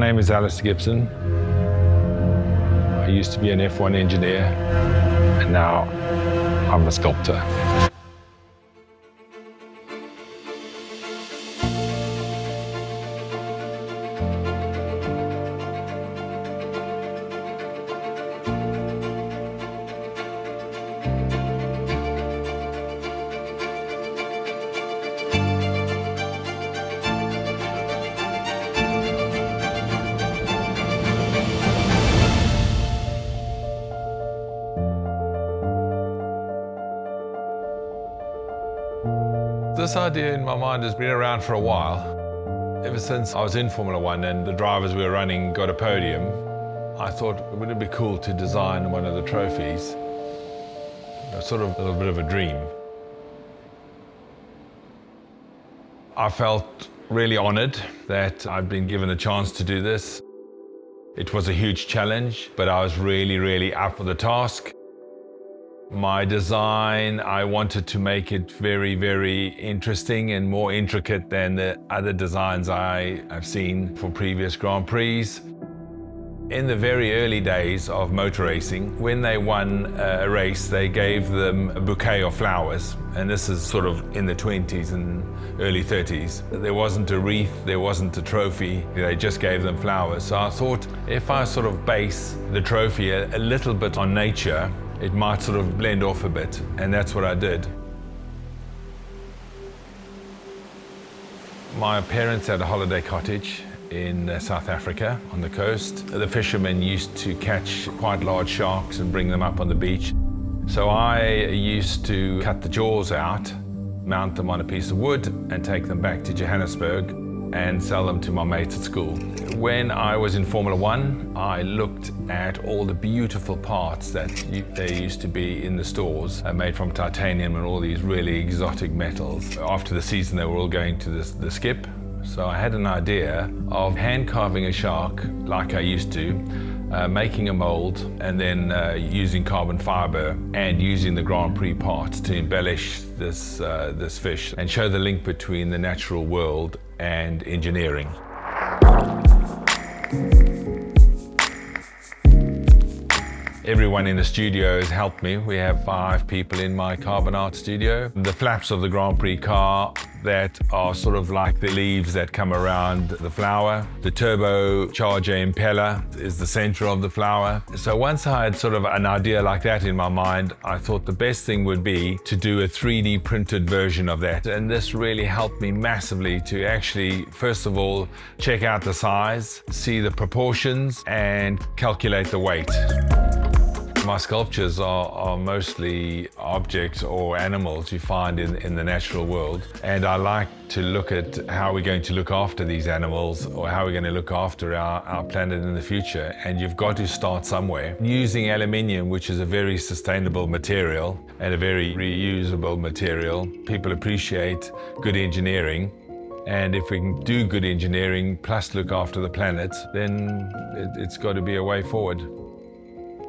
name is Alastair Gibson. I used to be an F1 engineer, and now I'm a sculptor. This idea in my mind has been around for a while. Ever since I was in Formula One and the drivers we were running got a podium, I thought, wouldn't it be cool to design one of the trophies? It was sort of a little bit of a dream. I felt really honored that I'd been given a chance to do this. It was a huge challenge, but I was really up for the task. My design, I wanted to make it very interesting and more intricate than the other designs I've seen for previous Grand Prix. In the very early days of motor racing, when they won a race, they gave them a bouquet of flowers. And this is sort of in the 20s and early 30s. There wasn't a wreath, there wasn't a trophy, they just gave them flowers. So I thought, if I sort of base the trophy a little bit on nature, it might sort of blend off a bit, and that's what I did. My parents had a holiday cottage in South Africa on the coast. The fishermen used to catch quite large sharks and bring them up on the beach. So I used to cut the jaws out, mount them on a piece of wood, and take them back to Johannesburg and sell them to my mates at school. When I was in Formula One, I looked at all the beautiful parts that there used to be in the stores, made from titanium and all these really exotic metals. After the season, they were all going to the skip. So I had an idea of hand carving a shark like I used to, making a mold, and then using carbon fiber and using the Grand Prix parts to embellish this fish and show the link between the natural world and engineering. Everyone in the studio has helped me. We have 5 people in my carbon art studio. The flaps of the Grand Prix car that are sort of like the leaves that come around the flower. The turbocharger impeller is the center of the flower. So once I had sort of an idea like that in my mind, I thought the best thing would be to do a 3D printed version of that. And this really helped me massively to actually, first of all, check out the size, see the proportions, and calculate the weight. My sculptures are mostly objects or animals you find in the natural world. And I like to look at how we're going to look after these animals, or how we're going to look after our planet in the future. And you've got to start somewhere. Using aluminium, which is a very sustainable material and a very reusable material, people appreciate good engineering. And if we can do good engineering plus look after the planet, then it's got to be a way forward.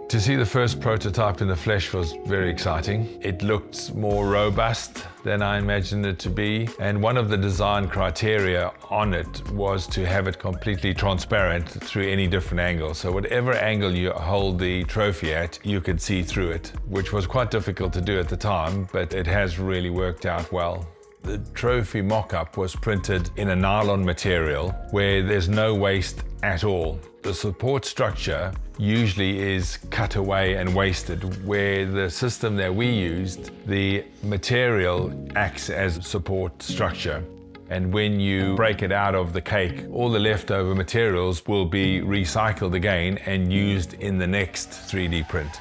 To see the first prototype in the flesh was very exciting. It looked more robust than I imagined it to be. And one of the design criteria on it was to have it completely transparent through any different angle. So whatever angle you hold the trophy at, you could see through it, which was quite difficult to do at the time, but it has really worked out well. The trophy mock-up was printed in a nylon material where there's no waste at all. The support structure usually is cut away and wasted, where the system that we used, the material acts as support structure. And when you break it out of the cake, all the leftover materials will be recycled again and used in the next 3D print.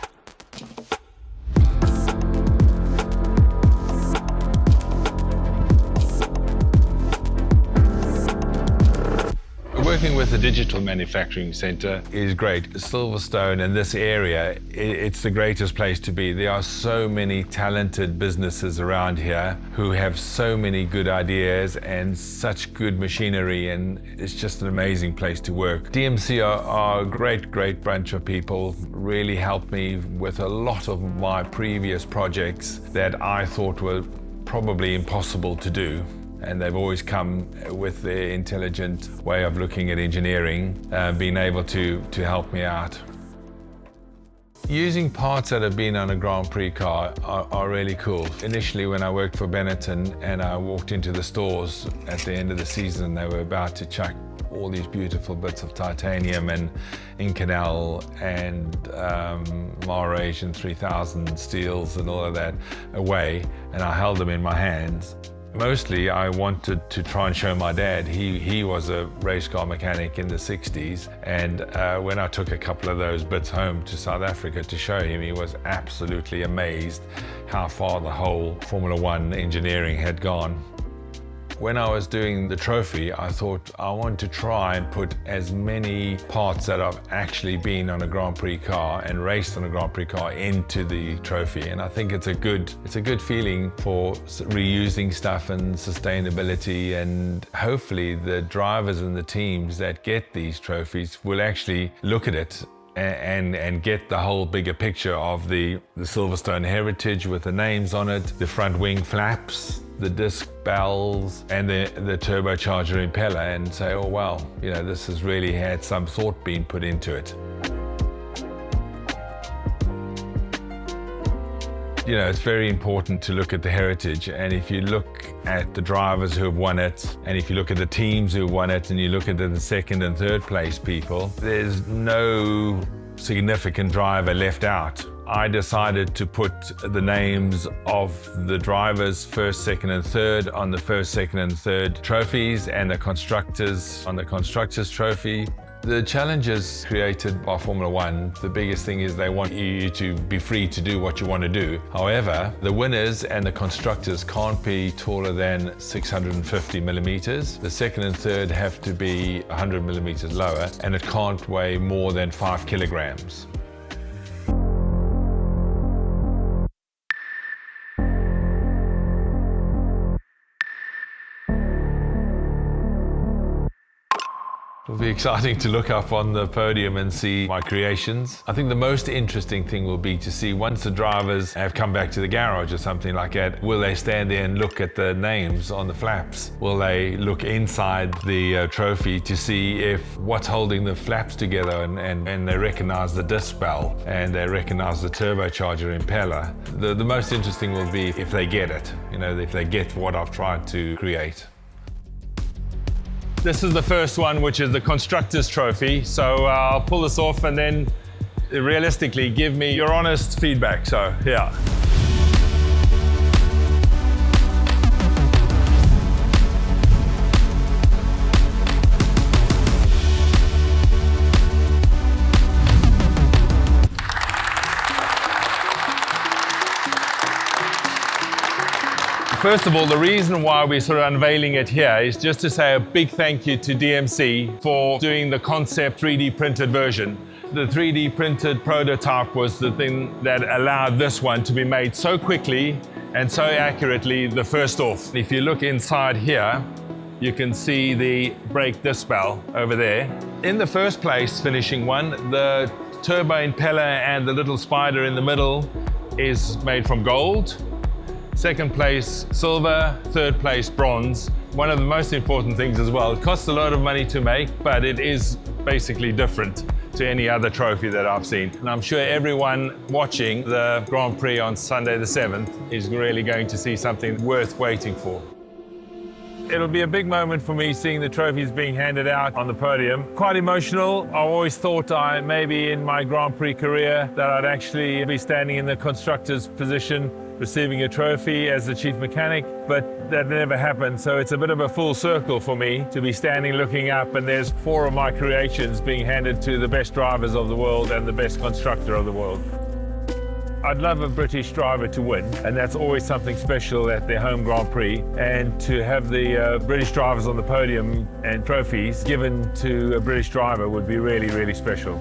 Working with the Digital Manufacturing Centre is great. Silverstone and this area, it's the greatest place to be. There are so many talented businesses around here who have so many good ideas and such good machinery, and it's just an amazing place to work. DMC are a great bunch of people, really helped me with a lot of my previous projects that I thought were probably impossible to do. and they've always come with their intelligent way of looking at engineering, being able to help me out. Using parts that have been on a Grand Prix car are really cool. Initially, when I worked for Benetton and I walked into the stores at the end of the season, they were about to chuck all these beautiful bits of titanium and Inconel and Malaysian 3000 steels and all of that away, and I held them in my hands. Mostly I wanted to try and show my dad. He was a race car mechanic in the 60s, and when I took a couple of those bits home to South Africa to show him, he was absolutely amazed how far the whole Formula One engineering had gone. When I was doing the trophy, I thought I want to try and put as many parts that I've actually been on a Grand Prix car and raced on a Grand Prix car into the trophy. And I think it's a good feeling for reusing stuff and sustainability, and hopefully the drivers and the teams that get these trophies will actually look at it and get the whole bigger picture of the Silverstone heritage with the names on it, the front wing flaps, the disc bells, and the turbocharger impeller, and say, oh wow, you know, this has really had some thought being put into it. You know, it's very important to look at the heritage, and if you look at the drivers who have won it, and if you look at the teams who have won it, and you look at the second and third place people, there's no significant driver left out. I decided to put the names of the drivers first, second and third on the first, second and third trophies, and the constructors on the constructors trophy. The challenges created by Formula One, the biggest thing is they want you to be free to do what you want to do. However, the winners and the constructors can't be taller than 650 millimeters. The second and third have to be 100 millimeters lower, and it can't weigh more than 5 kilograms. It'll be exciting to look up on the podium and see my creations. I think the most interesting thing will be to see, once the drivers have come back to the garage or something like that, will they stand there and look at the names on the flaps? Will they look inside the trophy to see if what's holding the flaps together, and they recognize the disc bell and they recognize the turbocharger impeller? The most interesting will be if they get it, you know, if they get what I've tried to create. This is the first one, which is the Constructors Trophy. So I'll pull this off and then realistically give me your honest feedback. So, yeah. First of all, the reason why we're sort of unveiling it here is just to say a big thank you to DMC for doing the concept 3D printed version. The 3D printed prototype was the thing that allowed this one to be made so quickly and so accurately the first off. If you look inside here, you can see the brake disc bell over there. In the first place finishing one, the turbo impeller and the little spider in the middle is made from gold. Second place, silver. Third place, bronze. One of the most important things as well, it costs a lot of money to make, but it is basically different to any other trophy that I've seen. And I'm sure everyone watching the Grand Prix on Sunday the 7th is really going to see something worth waiting for. It'll be a big moment for me seeing the trophies being handed out on the podium. Quite emotional. I always thought maybe in my Grand Prix career that I'd actually be standing in the constructor's position receiving a trophy as the chief mechanic, but that never happened. So it's a bit of a full circle for me to be standing looking up, and there's 4 of my creations being handed to the best drivers of the world and the best constructor of the world. I'd love a British driver to win, and that's always something special at their home Grand Prix. And to have the British drivers on the podium and trophies given to a British driver would be really, really special.